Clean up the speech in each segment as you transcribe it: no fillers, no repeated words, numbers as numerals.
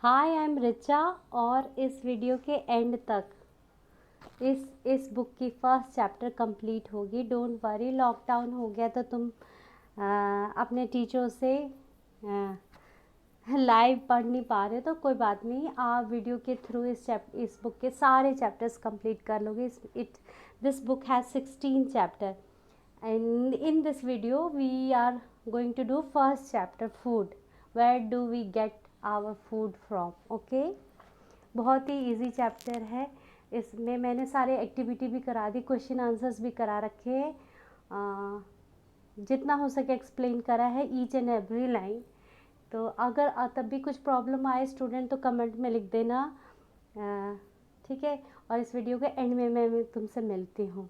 हाय आई am Richa. और इस video के एंड तक इस बुक की फर्स्ट चैप्टर कंप्लीट होगी। डोंट वरी, लॉकडाउन हो गया तो तुम अपने टीचर से लाइव पढ़ नहीं पा रहे, तो कोई बात नहीं, आप वीडियो के थ्रू इस बुक के सारे चैप्टर्स कंप्लीट कर लोगे। This book has 16 chapter and in this video we are going to do first chapter, food. Where do we get our food from? okay, बहुत ही इजी चैप्टर है। इसमें मैंने सारे एक्टिविटी भी करा दी, क्वेश्चन आंसर्स भी करा रखे हैं, जितना हो सके एक्सप्लेन करा है ईच एंड एवरी लाइन। तो अगर तब भी कुछ प्रॉब्लम आए स्टूडेंट तो कमेंट में लिख देना, ठीक है। और इस वीडियो के एंड में मैं तुमसे मिलती हूँ।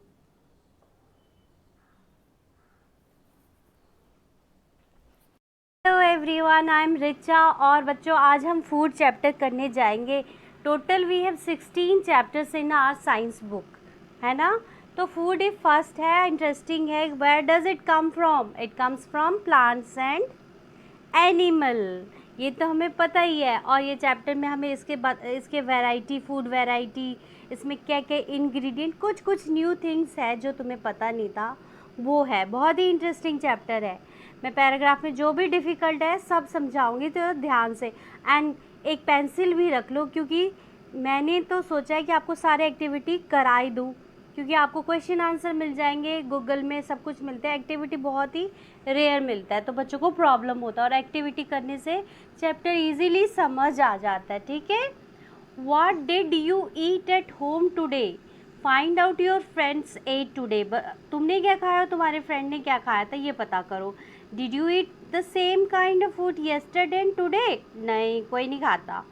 Hello everyone, I am Richa. और बच्चों, आज हम फूड चैप्टर करने जाएंगे। Total we have 16 chapters in our science book, है ना। तो फूड ही फर्स्ट है, इंटरेस्टिंग है। Where does it come from? It comes from plants and animal. ये तो हमें पता ही है। और ये चैप्टर में हमें इसके वैरायटी, फूड वैरायटी, इसमें क्या क्या इंग्रेडिएंट, कुछ कुछ न्यू थिंग्स है जो तुम्हें पता नहीं था, वो है। बहुत ही इंटरेस्टिंग चैप्टर है। मैं पैराग्राफ में जो भी डिफ़िकल्ट है सब समझाऊंगी, तो ध्यान से। एंड एक पेंसिल भी रख लो, क्योंकि मैंने तो सोचा है कि आपको सारे एक्टिविटी कराई दूँ, क्योंकि आपको क्वेश्चन आंसर मिल जाएंगे, गूगल में सब कुछ मिलता है। एक्टिविटी बहुत ही रेयर मिलता है, तो बच्चों को प्रॉब्लम होता है। और एक्टिविटी करने से चैप्टर इजीली समझ आ जाता है, ठीक है। What did you eat at home today? Find out your friends ate today. तुमने क्या खाया, तुम्हारे फ्रेंड ने क्या खाया था, ये पता करो। Did you eat the same kind of food yesterday and today? नहीं, कोई नहीं खाता।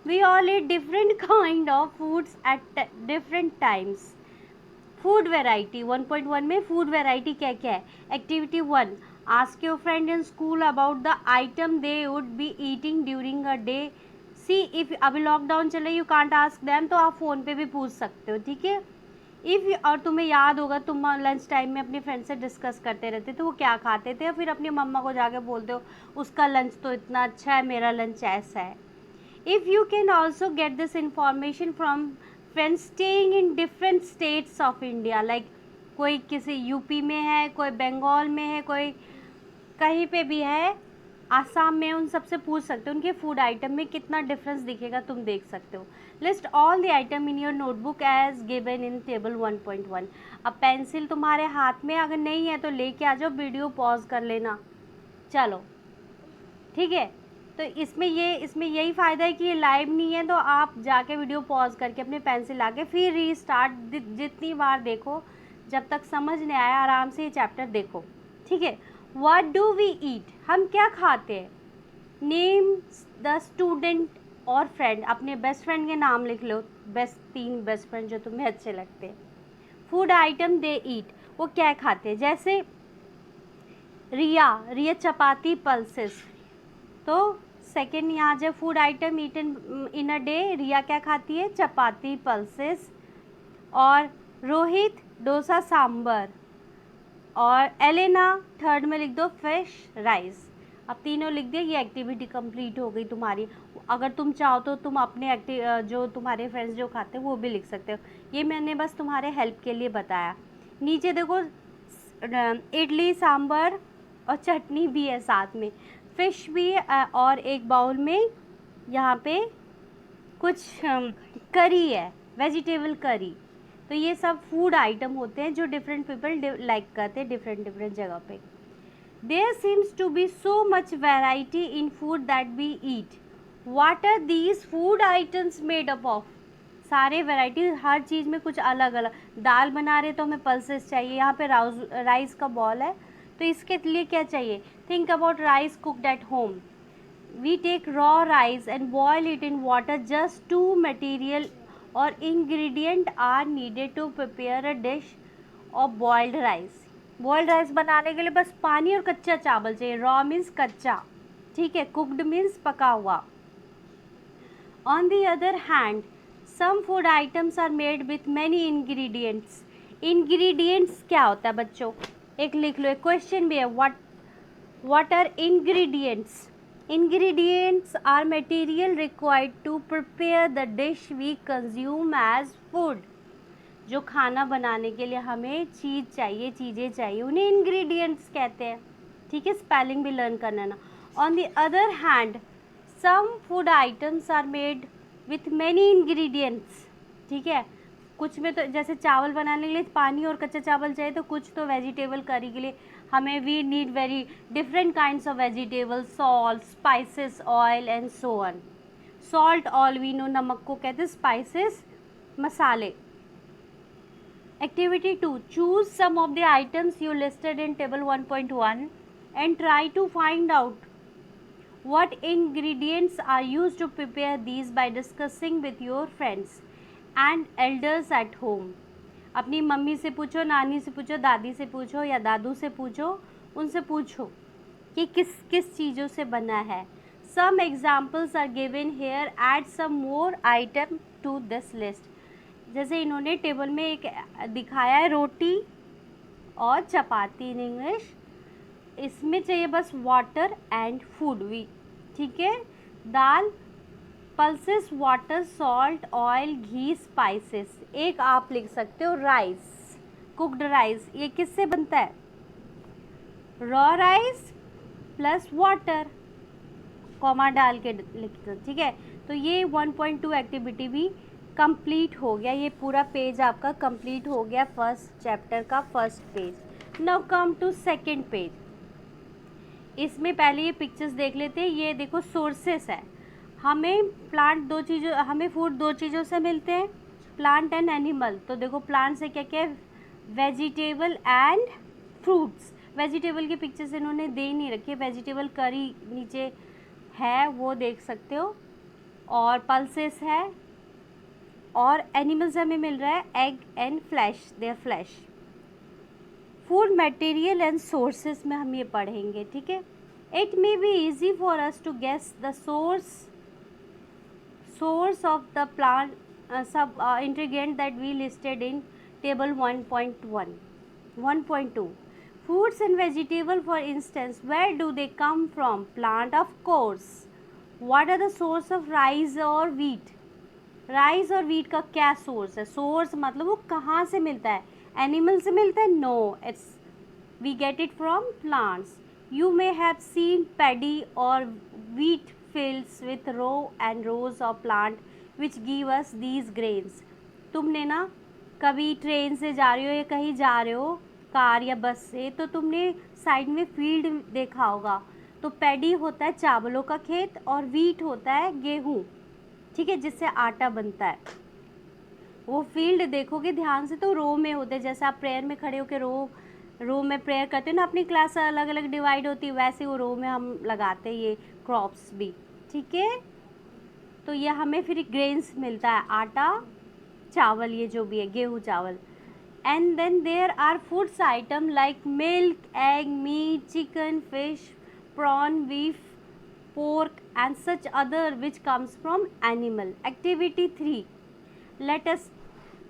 We all eat different kind of foods at different times. Food variety 1.1 में फूड वेराइटी क्या क्या है। Activity 1, ask your friend in school about the item they would be eating during a day. See if अभी lockdown चल रहा है, you can't ask them, तो आप फ़ोन पे भी पूछ सकते हो, ठीक है। और तुम्हें याद होगा, तुम लंच टाइम में अपने फ्रेंड से डिस्कस करते रहते थे वो क्या खाते थे, फिर अपनी मम्मा को जाके बोलते हो उसका लंच तो इतना अच्छा है, मेरा लंच ऐसा है। If you can also get this information from friends staying in different states of India, like कोई किसी यूपी में है, कोई बंगाल में है, कोई कहीं पे भी है, आसाम में, उन सबसे पूछ सकते हो उनके फूड आइटम में कितना डिफरेंस दिखेगा, तुम देख सकते हो। List all the item in your notebook as given in table 1.1। अब पेंसिल तुम्हारे हाथ में अगर नहीं है तो लेके आ जाओ, वीडियो पॉज कर लेना, चलो ठीक है। तो इसमें यही फ़ायदा है कि ये लाइव नहीं है, तो आप जाके वीडियो पॉज करके अपने पेंसिल लाके फिर रीस्टार्ट, जितनी बार देखो, जब तक समझ नहीं आया आराम से ये चैप्टर देखो, ठीक है। What do we eat? हम क्या खाते हैं। नेम द स्टूडेंट और फ्रेंड, अपने बेस्ट फ्रेंड के नाम लिख लो, तीन बेस्ट फ्रेंड जो तुम्हें अच्छे लगते हैं। फूड आइटम दे ईट, वो क्या खाते हैं। जैसे रिया चपाती पल्सेस, तो सेकेंड यहाँ जब food item eaten in a day, Riya क्या खाती है, चपाती पल्सेस। और रोहित डोसा सांबर। और एलेना थर्ड में लिख दो फिश राइस। अब तीनों लिख दिया, ये एक्टिविटी कंप्लीट हो गई तुम्हारी। अगर तुम चाहो तो तुम अपने जो तुम्हारे फ्रेंड्स जो खाते हैं वो भी लिख सकते हो। ये मैंने बस तुम्हारे हेल्प के लिए बताया। नीचे देखो, इडली सांबर और चटनी भी है साथ में, फिश भी, और एक बाउल में यहाँ पे कुछ करी है, वेजिटेबल करी। तो ये सब फूड आइटम होते हैं जो डिफरेंट पीपल लाइक करते हैं डिफरेंट जगह पे। There seems to be so much variety in food that we eat. What are these food items made up of? सारे वैरायटी, हर चीज़ में कुछ अलग अलग। दाल बना रहे तो हमें पल्सेस चाहिए, यहाँ पे राइस का बॉल है, तो इसके लिए क्या चाहिए। Think about rice cooked at home. We take raw rice and boil it in water. Just two material or ingredient are needed to prepare a dish of boiled rice. Boiled rice बनाने के लिए बस पानी और कच्चा चावल चाहिए। raw means कच्चा, ठीक है। cooked means पका हुआ। On the other hand, some food items are made with many ingredients. Ingredients क्या होता है बच्चों, एक लिख लो, एक क्वेश्चन भी है, what are ingredients? Ingredients are material required to prepare the dish we consume as food. जो खाना बनाने के लिए हमें चीज़ें चाहिए, उन्हें इंग्रेडिएंट्स कहते हैं. ठीक है, स्पेलिंग भी लर्न करना ना. On the other hand some food items are made with many ingredients. ठीक है, कुछ में तो जैसे चावल बनाने के लिए पानी और कच्चा चावल चाहिए, तो कुछ तो वेजिटेबल करी के लिए हमें we need very different kinds of vegetable, salt, spices, oil and so on. Salt oil we know, नमक को कहते हैं, स्पाइसेस मसाले. Activity 2. Choose some of the items you listed in table 1.1 and try to find out what ingredients are used to prepare these by discussing with your friends and elders at home. अपनी mummy से पूछो, नानी से पूछो, दादी से पूछो या दादू से पूछो, उनसे पूछो कि किस किस चीज़ों से बना है. Some examples are given here. Add some more item to this list. जैसे इन्होंने टेबल में एक दिखाया है रोटी और चपाती इन इंग्लिश. इसमें चाहिए बस वाटर एंड फूड वी. ठीक है, dal, pulses, water, salt, oil, ghee, spices. एक आप लिख सकते हो राइस, कुक्ड राइस. ये किससे बनता है? Raw rice plus water, comma डाल के लिख दो. ठीक है, तो ये 1.2 एक्टिविटी भी कंप्लीट हो गया. ये पूरा पेज आपका कंप्लीट हो गया, फर्स्ट चैप्टर का first page. Now come to second page. इसमें पहले ये पिक्चर्स देख लेते हैं. ये देखो सोर्सेस है. हमें फूड दो चीज़ों से मिलते हैं, प्लांट एंड एनिमल. तो देखो प्लांट से क्या क्या है? Vegetable and fruits. वेजिटेबल की पिक्चर्स इन्होंने दे नहीं रखी है. वेजिटेबल करी नीचे है, वो देख सकते हो. और पल्सेस है. और एनिमल्स हमें मिल रहा है egg and flesh, their flesh. Food material and sources में हम ये पढ़ेंगे. ठीक है, it may be easy for us to guess the source of the plant sub ingredient that we listed in table 1.1. 1.2. Fruits and vegetable, for instance, where do they come from? Plant, of course. What are the source of rice or wheat? Rice और wheat का क्या source है? Source मतलब वो कहाँ से मिलता है? एनिमल से मिलता है? No, it's we get it from plants. You may have seen paddy और wheat fields with row and rows of plant which give us these grains. तुमने ना कभी ट्रेन से जा रहे हो या कहीं जा रहे हो कार या बस से, तो तुमने साइड में फील्ड देखा होगा. तो पैडी होता है चावलों का खेत और वीट होता है गेहूँ. ठीक है, जिससे आटा बनता है. वो फील्ड देखोगे ध्यान से तो रो में होते हैं. जैसे आप प्रेयर में खड़े होकर रो में प्रेयर करते हो ना, अपनी क्लास अलग अलग डिवाइड होती है, वैसे वो रो में हम लगाते हैं ये क्रॉप्स भी. ठीक है, तो ये हमें फिर ग्रेन्स मिलता है, आटा, चावल, ये जो भी है गेहूँ चावल. And then there are foods item like milk, egg, meat, chicken, fish, prawn, beef, pork and such other which comes from animal. Activity 3. Let us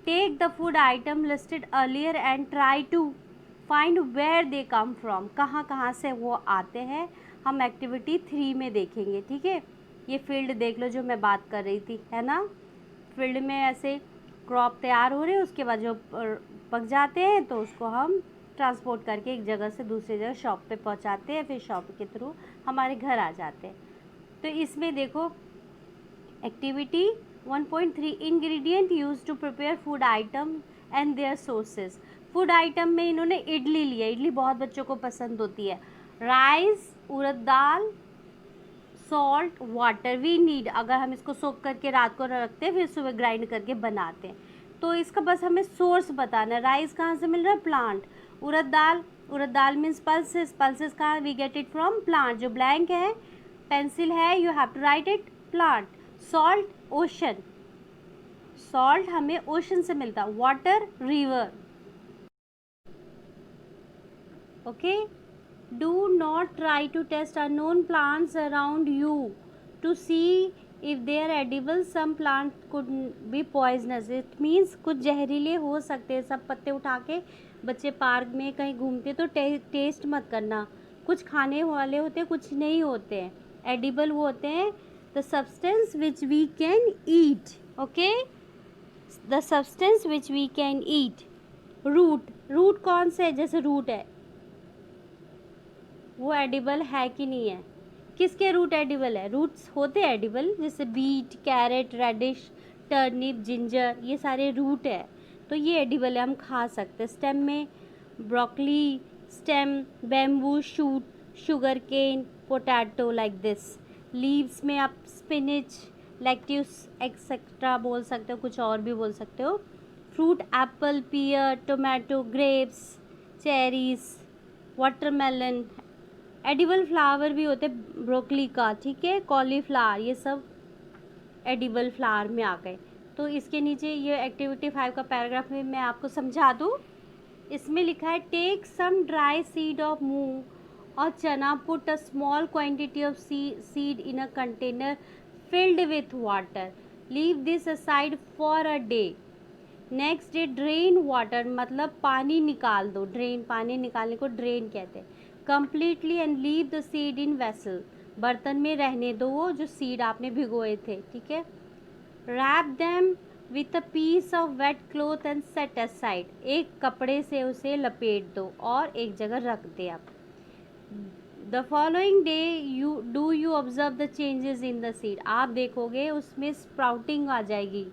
take the food item listed earlier and try to find where they come from. कहाँ से वो आते हैं हम activity 3 में देखेंगे. ठीक है, ये फील्ड देख लो जो मैं बात कर रही थी, है ना. फील्ड में ऐसे क्रॉप तैयार हो रहे हैं, उसके बाद जो पक जाते हैं तो उसको हम ट्रांसपोर्ट करके एक जगह से दूसरी जगह शॉप पे पहुंचाते हैं, फिर शॉप के थ्रू हमारे घर आ जाते हैं. तो इसमें देखो activity 1.3 ingredient use to prepare food item and their sources. Food item में इन्होंने इडली लिया. इडली बहुत बच्चों को पसंद होती है. Rice, urad dal, salt, water we need. अगर हम इसको सोक करके रात को रखते हैं फिर सुबह ग्राइंड करके बनाते हैं, तो इसका बस हमें सोर्स बताना है. राइस कहाँ से मिल रहा है? Plant. Urad dal means pulses. Pulses कहाँ? We get it from plant. जो ब्लैंक है पेंसिल है, you have to write it, plant. Salt, ocean. Salt हमें ओशन से मिलता. Water, river. Okay, do not try to taste unknown plants around you to see if they are edible. Some plant could be poisonous. It means कुछ जहरीले हो सकते हैं. सब पत्ते उठा के बच्चे पार्क में कहीं घूमते तो टेस्ट मत करना. कुछ खाने वाले होते हैं, कुछ नहीं होते हैं. एडिबल वो होते हैं the substance which we can eat, okay, the substance which we can eat. Root, root कौन से है, जैसे रूट है वो एडिबल है कि नहीं है, किसके रूट एडिबल है, रूट्स होते हैं एडिबल, जैसे beet, carrot, radish, turnip, ginger, ये सारे रूट है, तो ये एडिबल है, हम खा सकते हैं। स्टेम में broccoli, stem, bamboo shoot, sugar cane, potato, like this. Leaves में आप स्पिनिच, लेट्यूस एक्सेट्रा बोल सकते हो, कुछ और भी बोल सकते हो। Fruit apple, pear, tomato, grapes, cherries, watermelon. Edible flower भी होते ब्रोकली का, ठीक है, कॉलीफ्लावर, ये सब एडिबल फ्लावर में आ गए। तो इसके नीचे ये एक्टिविटी 5 का पैराग्राफ में मैं आपको समझा दूँ। इसमें लिखा है take some dry seed of moong और chana, put a small quantity of seed in a container filled with water, leave this aside for a day, next day drain water, मतलब पानी निकाल दो, ड्रेन, पानी निकालने को ड्रेन कहते हैं, completely, and leave the seed in vessel, बर्तन में रहने दो वो जो सीड आपने भिगोए थे, ठीक है। Wrap them with a piece of wet cloth and set aside, एक कपड़े से उसे लपेट दो और एक जगह रख दे आप। The following day you observe the changes in the seed, आप देखोगे उसमें स्प्राउटिंग आ जाएगी,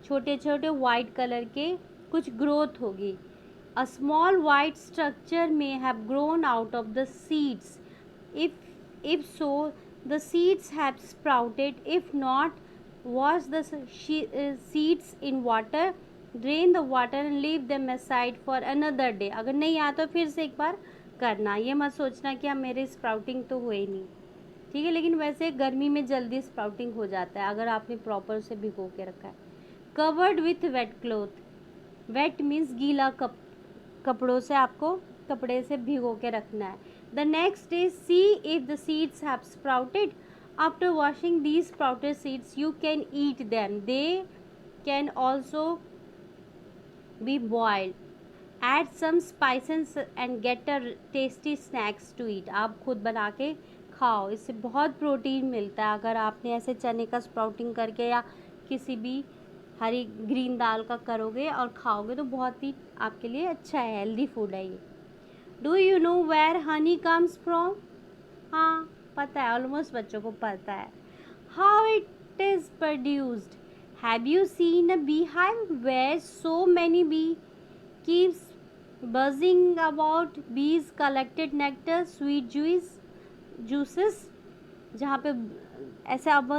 छोटे छोटे वाइट कलर के कुछ ग्रोथ होगी। अ स्मॉल वाइट स्ट्रक्चर में have grown out of the seeds, if so the seeds have sprouted, if not wash the seeds in water, drain the water and leave them aside for another day, अगर नहीं आया तो फिर से एक बार करना, ये मत सोचना कि मेरे स्प्राउटिंग तो हुए नहीं, ठीक है, लेकिन वैसे गर्मी में जल्दी स्प्राउटिंग हो जाता है अगर आपने प्रॉपर से भिगो के रखा है। Covered with wet cloth, wet means गीला कपड़ों से आपको कपड़े से भिगो के रखना है। The next day see if the seeds have sprouted, after washing these sprouted seeds you can eat them, they can also be boiled, add some spices and get a tasty snacks to eat, आप खुद बना के खाओ, इससे बहुत protein मिलता है। अगर आपने ऐसे चने का स्प्राउटिंग करके या किसी भी हरी ग्रीन दाल का करोगे और खाओगे तो बहुत ही आपके लिए अच्छा है, हेल्दी फूड है ये। Do you know where honey comes from, हाँ पता है, ऑलमोस्ट बच्चों को पता है। How it is produced, have you seen a bee hive where so many bee keeps buzzing about bees collected nectar, sweet juices, जहाँ पे ऐसे अब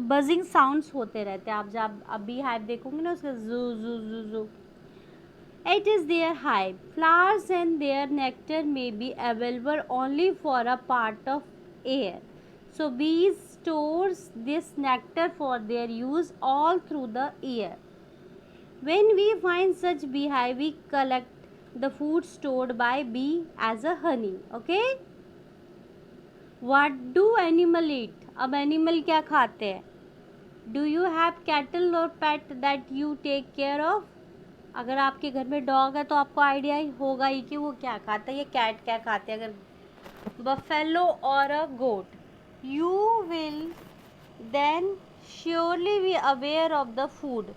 बजिंग साउंड्स होते रहते हैं, आप जब अब बी हाइव देखोगे ना उसका जू जू जू जू, it is their hive, flowers and their nectar may be available only for a part of air, so bees stores this nectar for their use all through the year. When we find such beehive, we collect the food stored by bee as a honey. Okay? What do animal eat? अब animal क्या खाते हैं? Do you have cattle or pet that you take care of? अगर आपके घर में dog है तो आपको आइडिया ही होगा ही कि वो क्या खाता है, ये कैट क्या खाते हैं। अगर बफेलो और अ गोट, you will then surely be aware of the food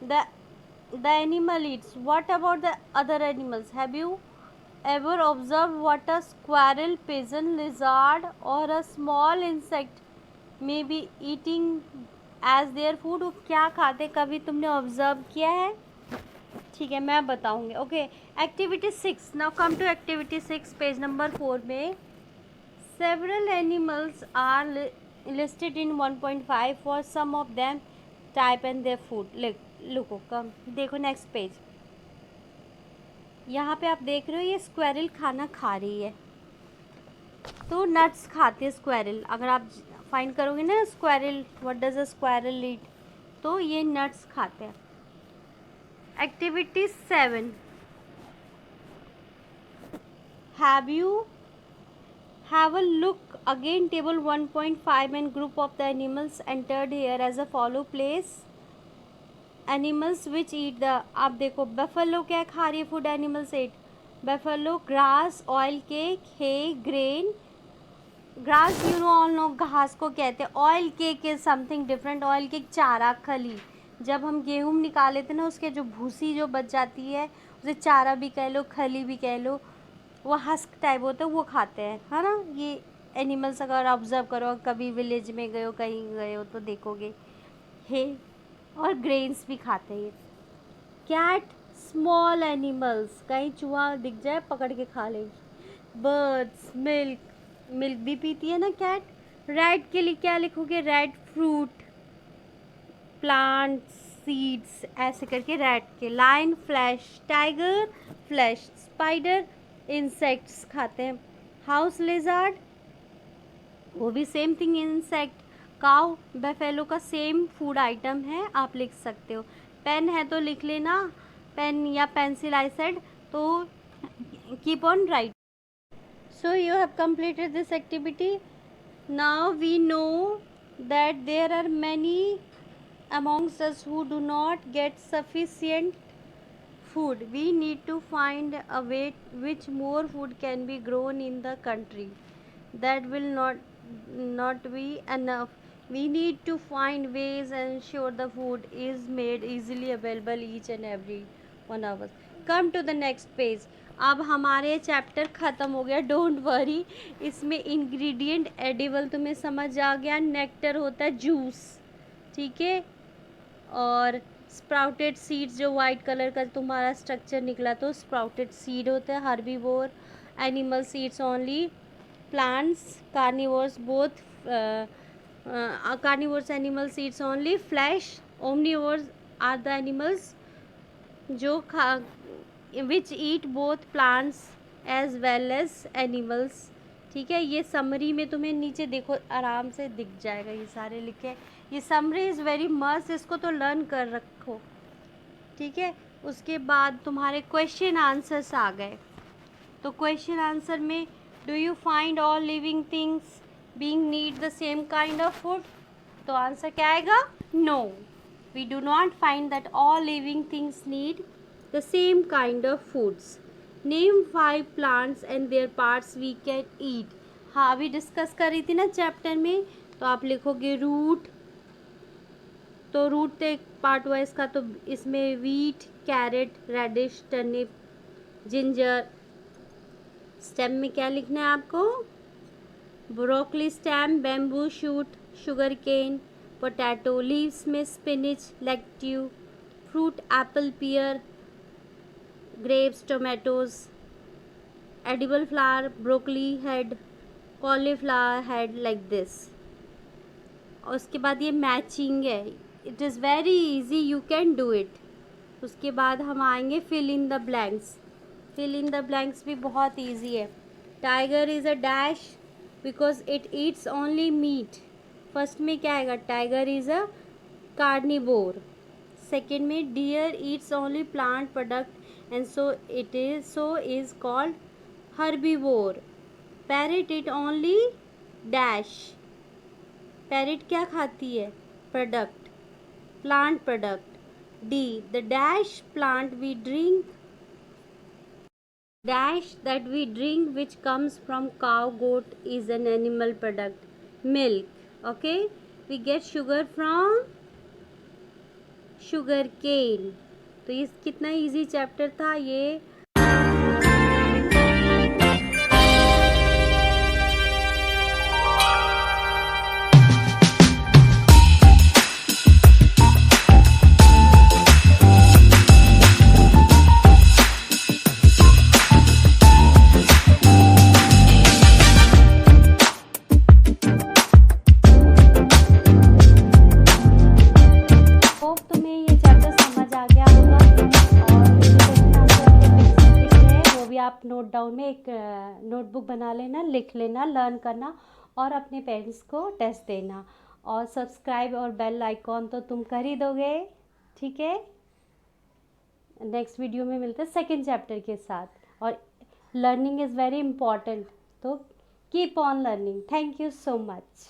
the animal eats. What about the other animals? Have you ever observed what a squirrel, pigeon, lizard or a small insect may be eating as their food? वो क्या खाते, कभी तुमने observe किया है? ठीक है, मैं बताऊंगी। Okay, activity 6, now come to activity 6, page number 4 में several animals are listed in 1.5 for some of them type and their food. लुको कम देखो नेक्स्ट पेज, यहाँ पे आप देख रहे हो ये स्क्वेरल खाना खा रही है, तो नट्स खाते हैं स्क्वेरल। अगर आप फाइंड करोगे ना squirrel, what does a squirrel eat, तो ये नट्स खाते हैं। Activity 7, have a look again table 1.5 and group of the animals entered here as a follow. Place animals which eat the, आप देखो buffalo क्या खा रही है, food animals at, buffalo grass, oil cake, hay, grain, grass you know all know घास को कहते हैं। Oil cake is something different. Oil cake चारा खली, जब हम गेहूँ निकाले थे ना उसके जो भूसी जो बच जाती है उसे चारा भी कह लो खली भी कह लो, वो हस्क टाइप होता है वो खाते हैं, है ना। ये एनिमल्स अगर ऑब्जर्व करो, कभी विलेज में गए हो कहीं गए हो तो देखोगे। हे और ग्रेन्स भी खाते हैं। कैट स्मॉल एनिमल्स, कहीं चूहा दिख जाए पकड़ के खा लेगी। बर्ड्स मिल्क, मिल्क भी पीती है ना कैट। रैट के लिए क्या लिखोगे, रैट फ्रूट प्लांट्स सीड्स ऐसे करके रैट के। Lion flesh, tiger flesh, spider insects खाते हैं। हाउस लिजर्ड वो भी same thing insect. Cow buffalo का सेम फूड आइटम है, आप लिख सकते हो। पेन है तो लिख लेना, पेन या पेंसिल आई सेड, तो keep on right. So you have completed this activity. Now we know that there are many amongst us who do not get sufficient food. We need to find a way which more food can be grown in the country. That will not be enough. We need to find ways and ensure the food is made easily available each and every one of us. Come to the next page. अब हमारे chapter ख़त्म हो गया, don't worry. इसमें ingredient edible तुम्हें समझ आ गया। Nectar होता है जूस, ठीक है। और स्प्राउटेड सीड्स, जो वाइट कलर का तुम्हारा स्ट्रक्चर निकला तो स्प्राउटेड सीड होता है। Herbivore animal seeds only, plants carnivores both, carnivores animal seeds only, flesh omnivores are the animals जो खा which eat both plants as well as animals, ठीक है। ये समरी में तुम्हें नीचे देखो आराम से दिख जाएगा, ये सारे लिखे। ये समरी इज़ वेरी मस्त, इसको तो लर्न कर रखो, ठीक है। उसके बाद तुम्हारे क्वेश्चन आंसर्स आ गए। तो क्वेश्चन आंसर में do you find all living things being need the same kind of food, तो आंसर क्या आएगा, no, we do not find that all living things need the same kind of foods. Name 5 plants and their parts we can eat. हाँ अभी discuss कर रही थी ना chapter में, तो आप लिखोगे रूट, तो रूट तो एक पार्ट हुआ इसका, तो इसमें wheat, carrot, radish, turnip, ginger. Stem में क्या लिखना है आपको, broccoli stem, bamboo shoot, sugar cane, potato. Leaves में spinach, lettuce. Fruit apple, pear, grapes, tomatoes. Edible flower, broccoli head, cauliflower head, like this. और उसके बाद ये मैचिंग है, it is very easy, you can do it. उसके बाद हम आएंगे fill in the blanks. Fill in the blanks भी बहुत इजी है। Tiger is a dash because it eats only meat. First में क्या आएगा, tiger is a carnivore. Second में deer eats only plant product and so is called herbivore. Parrot eat only dash. Parrot क्या खाती है, product, plant product. D, the dash plant we drink, dash that we drink which comes from cow, goat is an animal product. Milk, okay, we get sugar from sugar cane. तो ये कितना easy chapter था ये। आप note down में एक notebook बना लेना, लिख लेना, लर्न करना और अपने पेरेंट्स को टेस्ट देना। और सब्सक्राइब और बेल आइकॉन तो तुम कर ही दोगे, ठीक है। नेक्स्ट वीडियो में मिलते हैं सेकंड चैप्टर के साथ। और लर्निंग इज़ वेरी इम्पॉर्टेंट, तो keep on learning. Thank you so much.